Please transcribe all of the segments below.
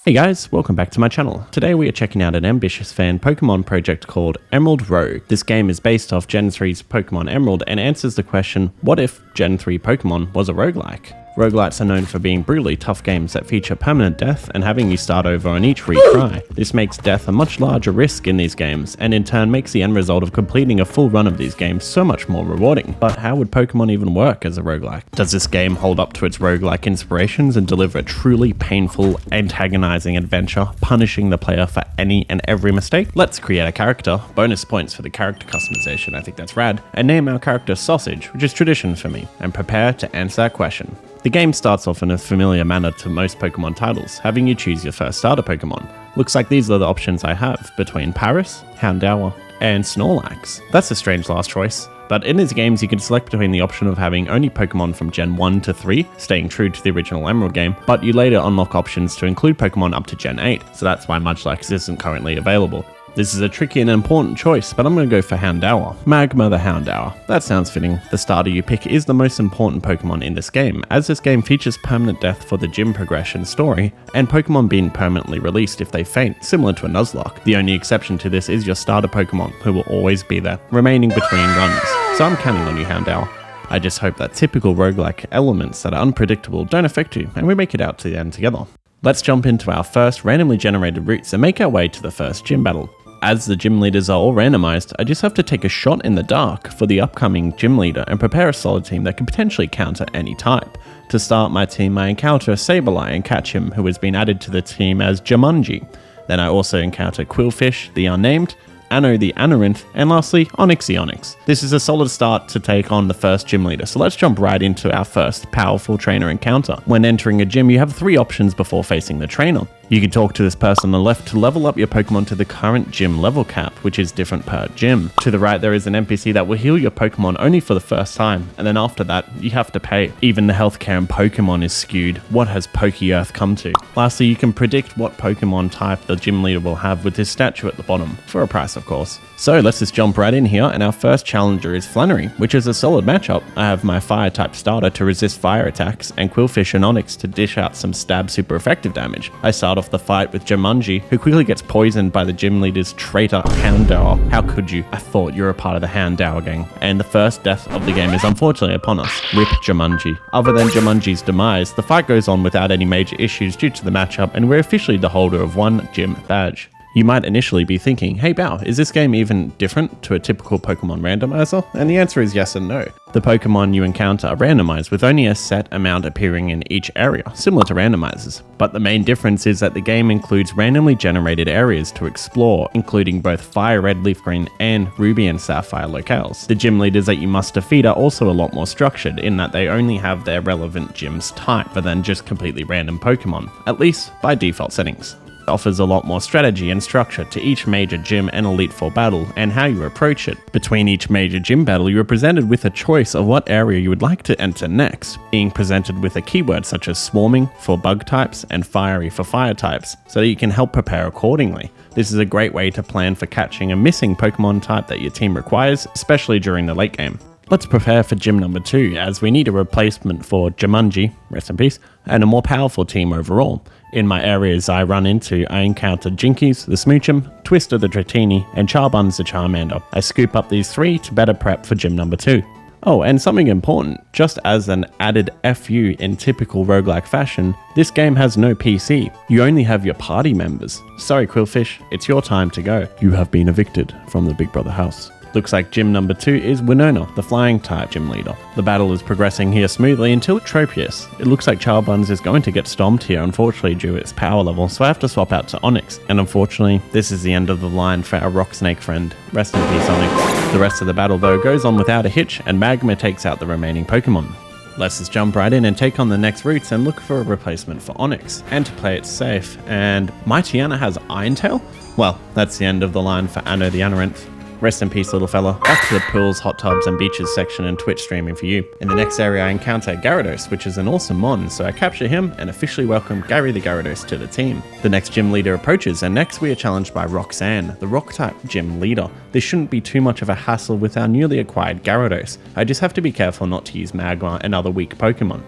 Hey guys, welcome back to my channel. Today we are checking out an ambitious fan Pokemon project called Emerald Rogue. This game is based off Gen 3's Pokemon Emerald and answers the question, what if Gen 3 Pokemon was a roguelike? Roguelikes are known for being brutally tough games that feature permanent death and having you start over on each retry. This makes death a much larger risk in these games, and in turn makes the end result of completing a full run of these games so much more rewarding. But how would Pokemon even work as a roguelike? Does this game hold up to its roguelike inspirations and deliver a truly painful, antagonizing adventure, punishing the player for any and every mistake? Let's create a character, bonus points for the character customization, I think that's rad, and name our character Sausage, which is tradition for me, and prepare to answer that question. The game starts off in a familiar manner to most Pokemon titles, having you choose your first starter Pokemon. Looks like these are the options I have between Paris, Houndour, and Snorlax. That's a strange last choice, but in these games you can select between the option of having only Pokemon from Gen 1 to 3, staying true to the original Emerald game, but you later unlock options to include Pokemon up to Gen 8, so that's why Munchlax isn't currently available. This is a tricky and important choice, but I'm going to go for Houndour. Magma the Houndour. That sounds fitting. The starter you pick is the most important Pokemon in this game, as this game features permanent death for the gym progression story, and Pokemon being permanently released if they faint, similar to a Nuzlocke. The only exception to this is your starter Pokemon, who will always be there, remaining between runs. So I'm counting on you, Houndour. I just hope that typical roguelike elements that are unpredictable don't affect you, and we make it out to the end together. Let's jump into our first randomly generated routes and make our way to the first gym battle. As the gym leaders are all randomized, I just have to take a shot in the dark for the upcoming gym leader and prepare a solid team that can potentially counter any type. To start my team, I encounter Sableye and catch him, who has been added to the team as Jumanji. Then I also encounter Quillfish, the Unnamed, Anno the Anorinth, and lastly, Onyx the Onyx. This is a solid start to take on the first gym leader, so let's jump right into our first powerful trainer encounter. When entering a gym, you have 3 options before facing the trainer. You can talk to this person on the left to level up your Pokemon to the current gym level cap, which is different per gym. To the right, there is an NPC that will heal your Pokemon only for the first time, and then after that, you have to pay. Even the healthcare in Pokemon is skewed. What has Poke-Earth come to? Lastly, you can predict what Pokemon type the gym leader will have with his statue at the bottom, for a price of course. So let's just jump right in here, and our first challenger is Flannery, which is a solid matchup. I have my fire type starter to resist fire attacks, and Quillfish and Onyx to dish out some stab super effective damage. I start off the fight with Jumanji, who quickly gets poisoned by the gym leader's traitor Houndour. How could you? I thought you were a part of the Houndour gang. And the first death of the game is unfortunately upon us. Rip Jumanji. Other than Jumanji's demise, the fight goes on without any major issues due to the matchup, and we're officially the holder of 1 gym badge. You might initially be thinking, hey Bao, is this game even different to a typical Pokemon randomizer? And the answer is yes and no. The Pokemon you encounter are randomized with only a set amount appearing in each area, similar to randomizers. But the main difference is that the game includes randomly generated areas to explore, including both Fire Red, Leaf Green, and Ruby and Sapphire locales. The gym leaders that you must defeat are also a lot more structured in that they only have their relevant gym's type, rather than just completely random Pokemon, at least by default settings. Offers a lot more strategy and structure to each major gym and Elite Four battle and how you approach it. Between each major gym battle, you are presented with a choice of what area you would like to enter next, being presented with a keyword such as Swarming for bug types and Fiery for fire types, so that you can help prepare accordingly. This is a great way to plan for catching a missing Pokemon type that your team requires, especially during the late game. Let's prepare for gym number 2, as we need a replacement for Jumanji, rest in peace, and a more powerful team overall. In my areas I run into, I encounter Jinkies the Smoochum, Twister the Dratini, and Charbon's the Charmander. I scoop up these 3 to better prep for gym number 2. Oh, and something important, just as an added FU in typical roguelike fashion, this game has no PC. You only have your party members. Sorry Quillfish, it's your time to go. You have been evicted from the Big Brother house. Looks like gym number 2 is Winona, the flying type gym leader. The battle is progressing here smoothly until Tropius. It looks like Charbuns is going to get stomped here, unfortunately due to its power level, so I have to swap out to Onyx. And unfortunately, this is the end of the line for our rock snake friend. Rest in peace, Onyx. The rest of the battle though goes on without a hitch, and Magma takes out the remaining Pokemon. Let's just jump right in and take on the next routes and look for a replacement for Onyx. And to play it safe, and Mightyena has Iron Tail? Well, that's the end of the line for Anno the Anorinth. Rest in peace, little fella. Back to the pools, hot tubs, and beaches section and Twitch streaming for you. In the next area, I encounter Gyarados, which is an awesome mon, so I capture him and officially welcome Gary the Gyarados to the team. The next gym leader approaches, and next we are challenged by Roxanne, the rock-type gym leader. This shouldn't be too much of a hassle with our newly acquired Gyarados. I just have to be careful not to use Magma and other weak Pokemon.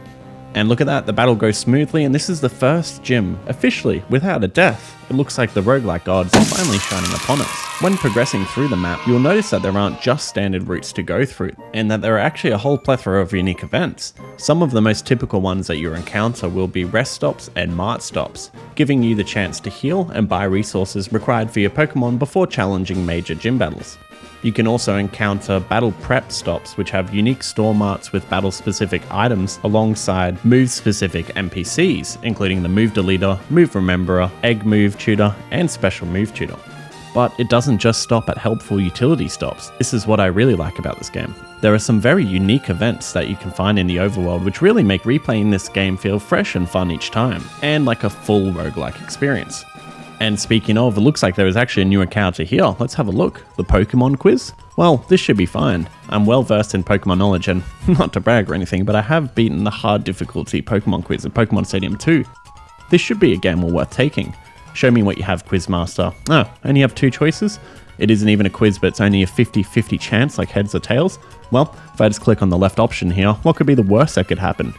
And look at that, the battle goes smoothly, and this is the first gym officially without a death. It looks like the roguelike gods are finally shining upon us. When progressing through the map, you'll notice that there aren't just standard routes to go through, and that there are actually a whole plethora of unique events. Some of the most typical ones that you'll encounter will be rest stops and mart stops, giving you the chance to heal and buy resources required for your Pokemon before challenging major gym battles. You can also encounter battle prep stops, which have unique store marts with battle specific items alongside move specific NPCs, including the move deleter, move rememberer, egg move tutor, and special move tutor. But it doesn't just stop at helpful utility stops. This is what I really like about this game. There are some very unique events that you can find in the overworld which really make replaying this game feel fresh and fun each time, and like a full roguelike experience. And speaking of, it looks like there is actually a new encounter here. Let's have a look. The Pokemon quiz? Well, this should be fine. I'm well versed in Pokemon knowledge, and not to brag or anything, but I have beaten the hard difficulty Pokemon quiz at Pokemon Stadium 2. This should be a game well worth taking. Show me what you have, Quizmaster. Oh, only have 2 choices? It isn't even a quiz, but it's only a 50-50 chance, like heads or tails? Well, if I just click on the left option here, what could be the worst that could happen?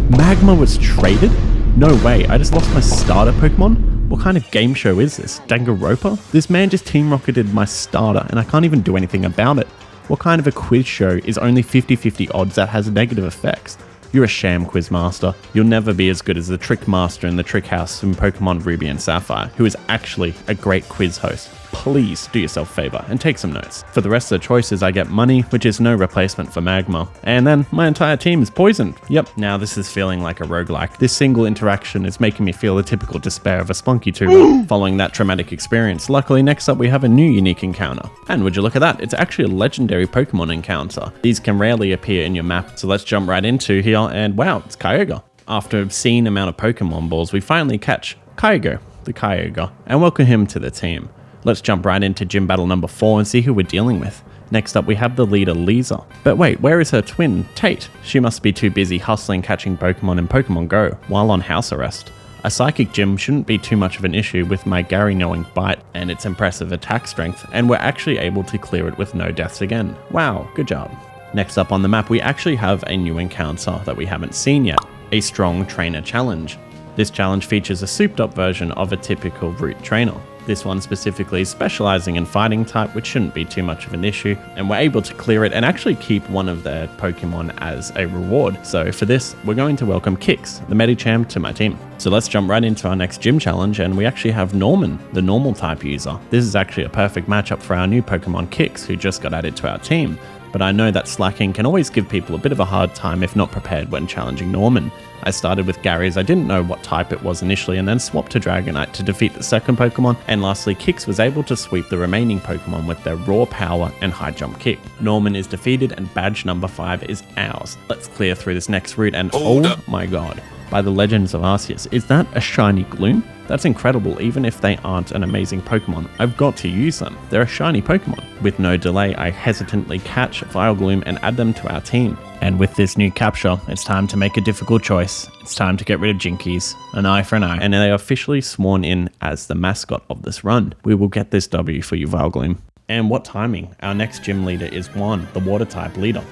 Magma was traded? No way, I just lost my starter Pokemon? What kind of game show is this? Danganronpa? This man just team rocketed my starter and I can't even do anything about it. What kind of a quiz show is only 50-50 odds that has negative effects? You're a sham, Quizmaster. You'll never be as good as the Trick Master in the Trick House from Pokemon Ruby and Sapphire, who is actually a great quiz host. Please do yourself a favor and take some notes. For the rest of the choices, I get money, which is no replacement for magma. And then my entire team is poisoned. Yep, now this is feeling like a roguelike. This single interaction is making me feel the typical despair of a spunky tuber following that traumatic experience. Luckily, next up we have a new unique encounter. And would you look at that, it's actually a legendary Pokemon encounter. These can rarely appear in your map, so let's jump right into here, and wow, it's Kyogre. After an obscene amount of Pokemon balls, we finally catch Kyogre, the Kyogre, and welcome him to the team. Let's jump right into gym battle number 4 and see who we're dealing with. Next up we have the leader Liza. But wait, where is her twin, Tate? She must be too busy hustling catching Pokemon in Pokemon Go while on house arrest. A psychic gym shouldn't be too much of an issue with my Gary knowing bite and its impressive attack strength, and we're actually able to clear it with no deaths again. Wow, good job. Next up on the map we actually have a new encounter that we haven't seen yet, a strong trainer challenge. This challenge features a souped up version of a typical root trainer. This one specifically specializing in fighting type, which shouldn't be too much of an issue, and we're able to clear it and actually keep one of their Pokemon as a reward. So for this, we're going to welcome Kix, the Medicham, to my team. So let's jump right into our next gym challenge, and we actually have Norman, the normal type user. This is actually a perfect matchup for our new Pokemon Kix, who just got added to our team. But I know that slacking can always give people a bit of a hard time if not prepared when challenging Norman. I started with Gary as I didn't know what type it was initially, and then swapped to Dragonite to defeat the second Pokemon, and lastly Kix was able to sweep the remaining Pokemon with their raw power and high jump kick. Norman is defeated and badge number 5 is ours. Let's clear through this next route, and oh my god, by the legends of Arceus, is that a shiny Gloom? That's incredible. Even if they aren't an amazing Pokemon, I've got to use them. They're a shiny Pokemon. With no delay, I hesitantly catch Vileplume and add them to our team. And with this new capture, it's time to make a difficult choice. It's time to get rid of Jinkies, an eye for an eye, and they are officially sworn in as the mascot of this run. We will get this W for you, Vileplume. And what timing? Our next gym leader is Juan, the water type leader.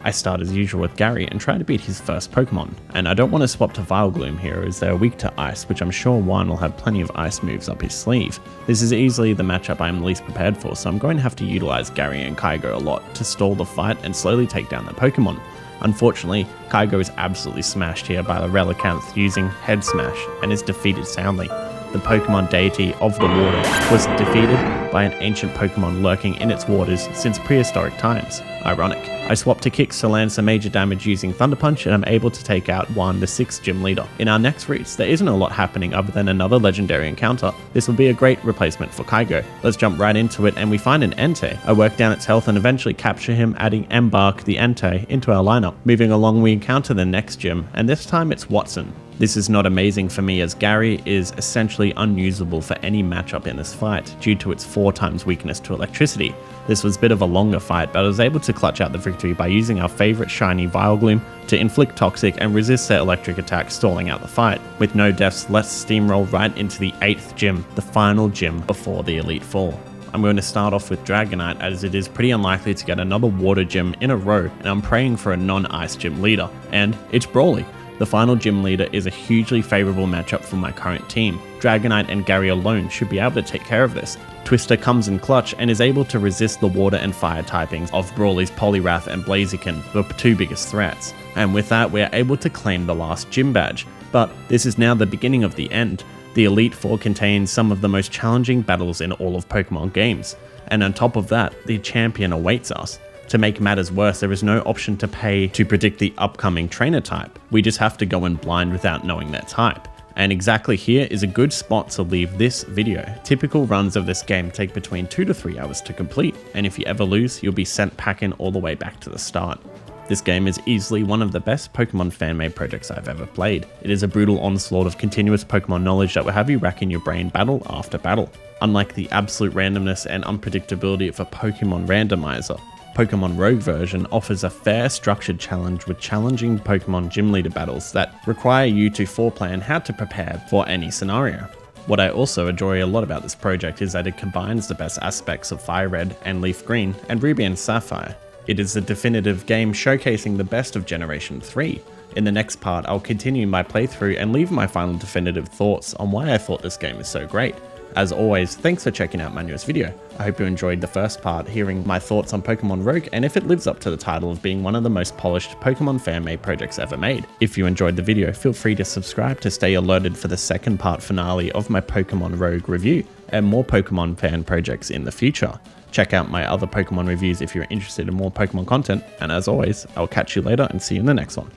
I start as usual with Gary and try to beat his first Pokemon, and I don't want to swap to Vileplume here as they're weak to ice, which I'm sure Juan will have plenty of ice moves up his sleeve. This is easily the matchup I'm least prepared for, so I'm going to have to utilize Gary and Kyogre a lot to stall the fight and slowly take down the Pokemon. Unfortunately, Kyogre is absolutely smashed here by the Relicanth using Head Smash and is defeated soundly. The Pokemon deity of the water was defeated by an ancient Pokemon lurking in its waters since prehistoric times. Ironic. I swapped to Kix to land some major damage using Thunder Punch, and I'm able to take out Juan, the 6th gym leader. In our next routes, there isn't a lot happening other than another legendary encounter. This will be a great replacement for Kyogre. Let's jump right into it, and we find an Entei. I work down its health and eventually capture him, adding Embark the Entei into our lineup. Moving along, we encounter the next gym, and this time it's Wattson. This is not amazing for me as Gary is essentially unusable for any matchup in this fight due to its 4 times weakness to electricity. This was a bit of a longer fight, but I was able to clutch out the victory by using our favourite shiny Vileplume to inflict toxic and resist their electric attack, stalling out the fight. With no deaths, let's steamroll right into the 8th gym, the final gym before the Elite Four. I'm going to start off with Dragonite as it is pretty unlikely to get another water gym in a row, and I'm praying for a non-ice gym leader, and it's Brawly. The final gym leader is a hugely favourable matchup for my current team. Dragonite and Gary alone should be able to take care of this. Twister comes in clutch and is able to resist the water and fire typings of Brawly's Poliwrath and Blaziken, the two biggest threats. And with that, we are able to claim the last gym badge. But this is now the beginning of the end. The Elite Four contains some of the most challenging battles in all of Pokemon games. And on top of that, the champion awaits us. To make matters worse, there is no option to pay to predict the upcoming trainer type. We just have to go in blind without knowing their type. And exactly here is a good spot to leave this video. Typical runs of this game take between 2 to 3 hours to complete, and if you ever lose, you'll be sent packing all the way back to the start. This game is easily one of the best Pokemon fan-made projects I've ever played. It is a brutal onslaught of continuous Pokemon knowledge that will have you racking your brain battle after battle. Unlike the absolute randomness and unpredictability of a Pokemon randomizer, Pokemon Rogue version offers a fair, structured challenge with challenging Pokemon gym leader battles that require you to foreplan how to prepare for any scenario. What I also enjoy a lot about this project is that it combines the best aspects of Fire Red and Leaf Green and Ruby and Sapphire. It is a definitive game showcasing the best of Generation 3. In the next part, I'll continue my playthrough and leave my final definitive thoughts on why I thought this game is so great. As always, thanks for checking out my newest video. I hope you enjoyed the first part, hearing my thoughts on Pokemon Rogue and if it lives up to the title of being one of the most polished Pokemon fan-made projects ever made. If you enjoyed the video, feel free to subscribe to stay alerted for the second part finale of my Pokemon Rogue review and more Pokemon fan projects in the future. Check out my other Pokemon reviews if you're interested in more Pokemon content, and as always, I'll catch you later and see you in the next one.